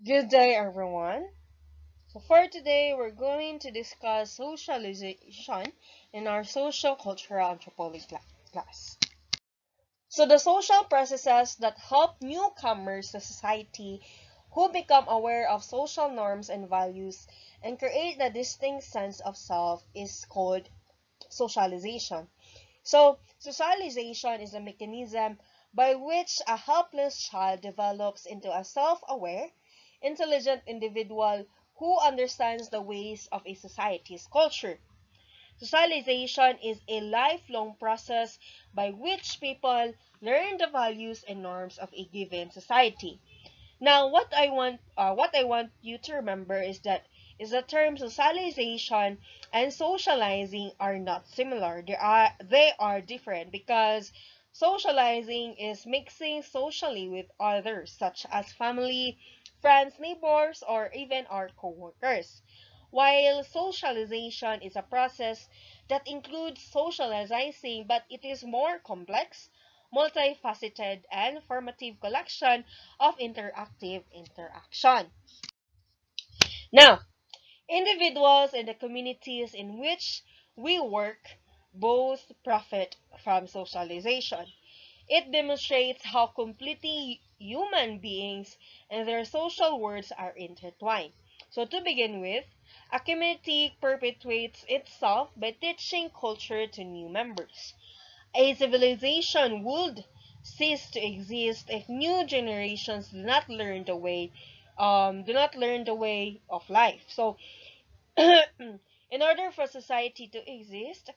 Good day, everyone. So, for today, we're going to discuss socialization in our Socio-Cultural Anthropology class. So, the social processes that help newcomers to society who become aware of social norms and values and create a distinct sense of self is called socialization. So, socialization is a mechanism by which a helpless child develops into a self aware, intelligent individual who understands the ways of a society's culture. Socialization is a lifelong process by which people learn the values and norms of a given society. Now, what I want you to remember is the term socialization and socializing are not similar. They are different because socializing is mixing socially with others, such as family, friends, neighbors, or even our coworkers. While socialization is a process that includes socializing, but it is more complex, multifaceted, and formative collection of interactive interaction. Now, individuals and the communities in which we work both profit from socialization. It demonstrates how completely human beings and their social worlds are intertwined. So, to begin with, a community perpetuates itself by teaching culture to new members. A civilization would cease to exist if new generations do not learn the way of life. So, in order for society to exist,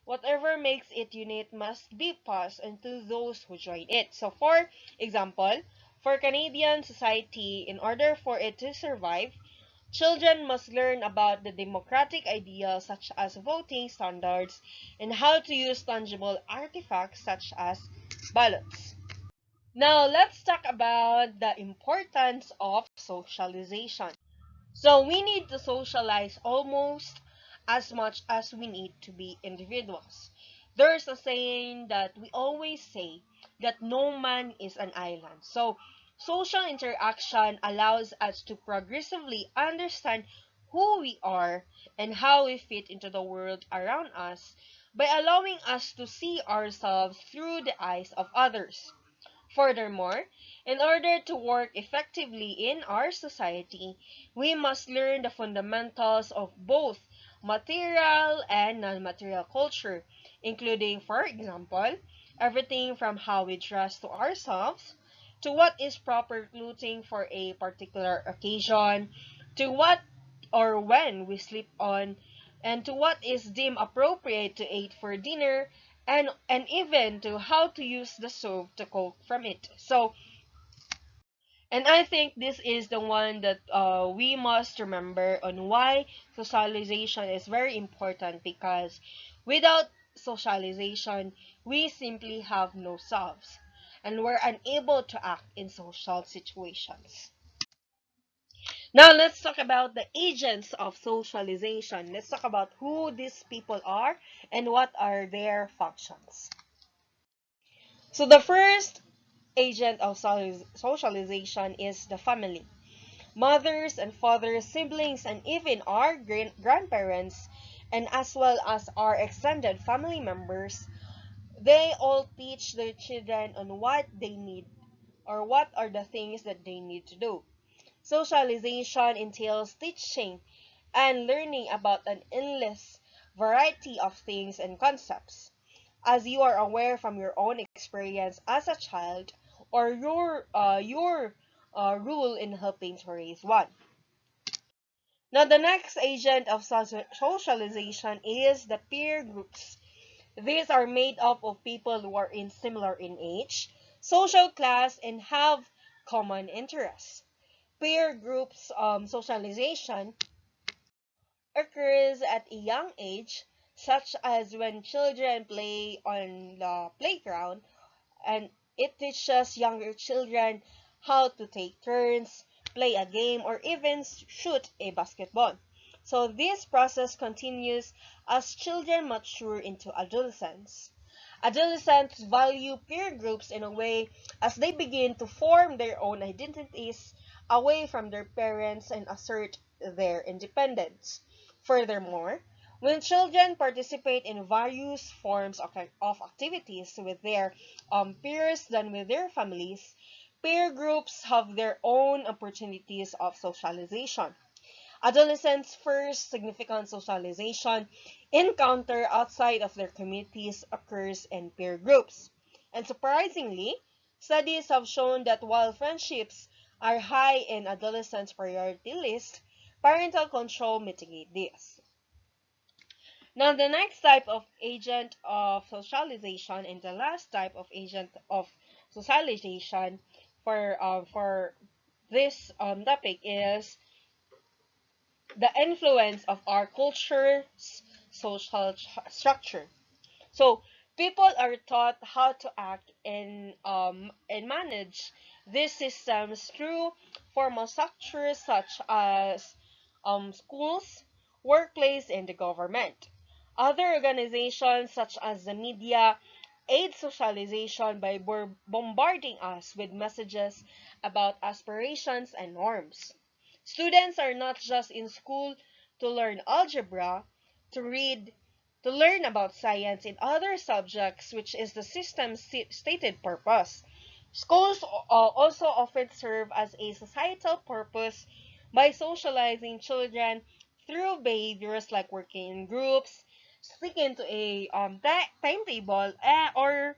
whatever makes it unique must be passed on to those who join it. So, for example, for Canadian society, in order for it to survive, children must learn about the democratic ideals such as voting standards and how to use tangible artifacts such as ballots. Now, let's talk about the importance of socialization. So, we need to socialize almost as much as we need to be individuals. There's a saying that we always say that no man is an island. So, social interaction allows us to progressively understand who we are and how we fit into the world around us by allowing us to see ourselves through the eyes of others. Furthermore, in order to work effectively in our society, we must learn the fundamentals of both material and non-material culture, including, for example, everything from how we dress to ourselves, to what is proper clothing for a particular occasion, to what or when we sleep on, and to what is deemed appropriate to eat for dinner, and even to how to use the soap to cook from it. So, and I think this is the one that we must remember on why socialization is very important, because without socialization, we simply have no selves and we're unable to act in social situations. Now let's talk about the agents of socialization. Let's talk about who these people are and what are their functions. So the first agent of socialization is the family. Mothers and fathers, siblings, and even our grandparents, and as well as our extended family members, they all teach their children on what they need or what are the things that they need to do. Socialization entails teaching and learning about an endless variety of things and concepts. As you are aware from your own experience as a child, or your role in helping to raise one. Now, the next agent of socialization is the peer groups. These are made up of people who are similar in age, social class, and have common interests. Peer groups socialization occurs at a young age, such as when children play on the playground, and it teaches younger children how to take turns, play a game, or even shoot a basketball. So this process continues as children mature into adolescence. Adolescents value peer groups in a way as they begin to form their own identities away from their parents and assert their independence. Furthermore, when children participate in various forms of activities with their peers than with their families, peer groups have their own opportunities of socialization. Adolescents' first significant socialization encounter outside of their communities occurs in peer groups. And surprisingly, studies have shown that while friendships are high in adolescents' priority list, parental control mitigate this. Now, the next type of agent of socialization and the last type of agent of socialization for this topic is the influence of our culture's social structure. So people are taught how to act and manage these systems through formal structures such as schools, workplace, and the government. Other organizations such as the media aid socialization by bombarding us with messages about aspirations and norms. Students are not just in school to learn algebra, to read, to learn about science and other subjects, which is the system's stated purpose. Schools also often serve as a societal purpose by socializing children through behaviors like working in groups, sticking to a timetable, or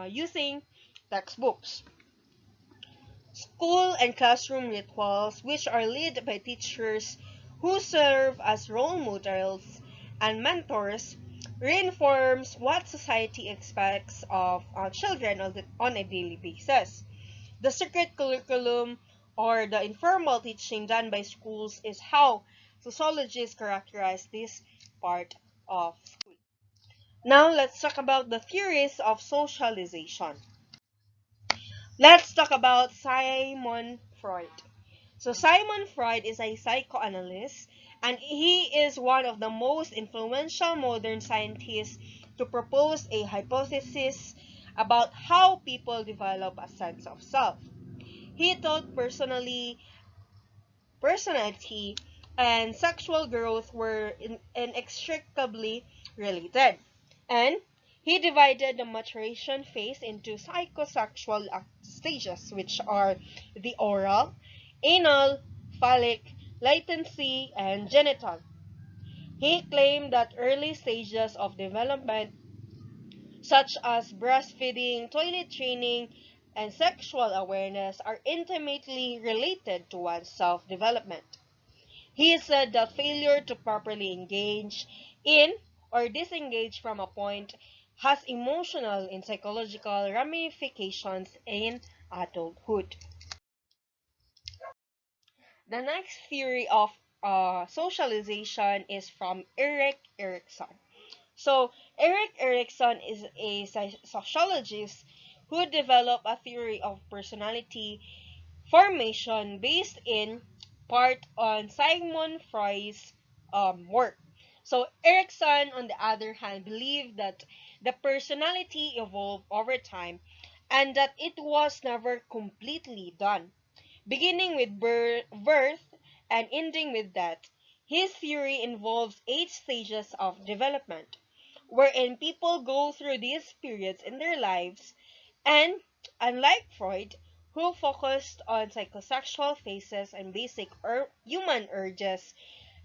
using textbooks. School and classroom rituals, which are led by teachers who serve as role models and mentors, reinforce what society expects of children on a daily basis. The secret curriculum or the informal teaching done by schools is how sociologists characterize this part of school. Now let's talk about the theories of socialization. Let's talk about Simon Freud. So Simon Freud is a psychoanalyst and he is one of the most influential modern scientists to propose a hypothesis about how people develop a sense of self. He thought personality and sexual growth were inextricably related. And he divided the maturation phase into psychosexual stages, which are the oral, anal, phallic, latency, and genital. He claimed that early stages of development, such as breastfeeding, toilet training, and sexual awareness, are intimately related to one's self development. He said that failure to properly engage in or disengage from a point has emotional and psychological ramifications in adulthood. The next theory of socialization is from Erik Erikson. So, Erik Erikson is a sociologist who developed a theory of personality formation based in part on Sigmund Freud's work. So Erikson, on the other hand, believed that the personality evolved over time and that it was never completely done, beginning with birth and ending with death. His theory involves 8 stages of development, wherein people go through these periods in their lives, and unlike Freud, who focused on psychosexual phases and basic human urges,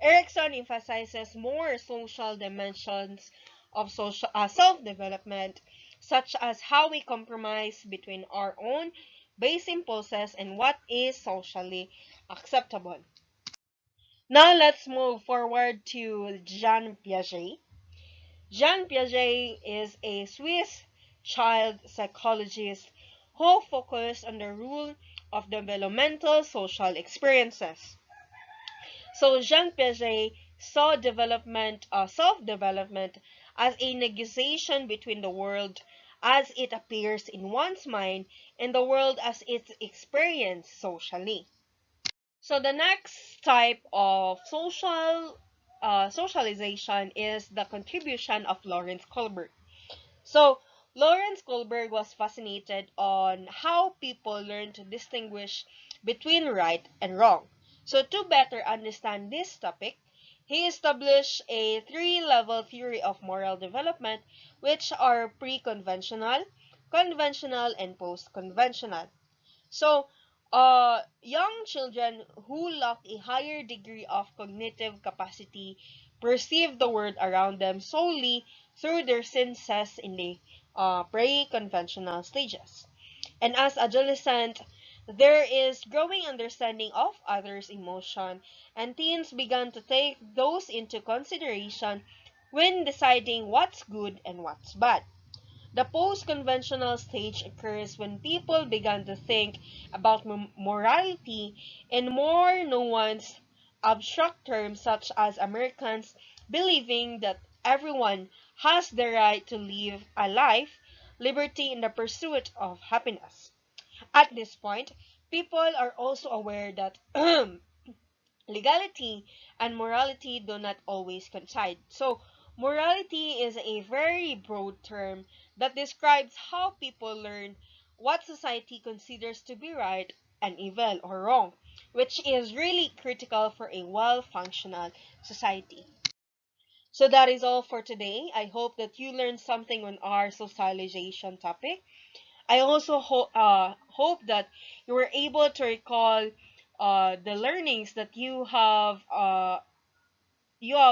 Erikson emphasizes more social dimensions of self-development, such as how we compromise between our own base impulses and what is socially acceptable. Now let's move forward to Jean Piaget. Jean Piaget is a Swiss child psychologist who focused on the role of developmental social experiences. So Jean Piaget saw self-development as a negotiation between the world as it appears in one's mind and the world as it's experienced socially. So the next type of socialization is the contribution of Lawrence Kohlberg. So Lawrence Kohlberg was fascinated on how people learn to distinguish between right and wrong. So to better understand this topic, he established a three-level theory of moral development, which are pre-conventional, conventional, and post-conventional. So, young children who lack a higher degree of cognitive capacity perceive the world around them solely through their senses in the pre-conventional stages. And as adolescent, there is growing understanding of others' emotion, and teens began to take those into consideration when deciding what's good and what's bad. The post-conventional stage occurs when people began to think about morality in more nuanced, abstract terms, such as Americans believing that everyone has the right to live a life, liberty in the pursuit of happiness. At this point, people are also aware that legality and morality do not always coincide. So, morality is a very broad term that describes how people learn what society considers to be right and evil or wrong, which is really critical for a well-functional society. So that is all for today. I hope that you learned something on our socialization topic. I also hope that you were able to recall the learnings that you have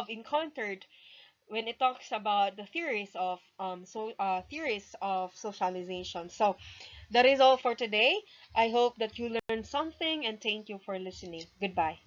encountered when it talks about the theories of socialization. So that is all for today. I hope that you learned something, and thank you for listening. Goodbye.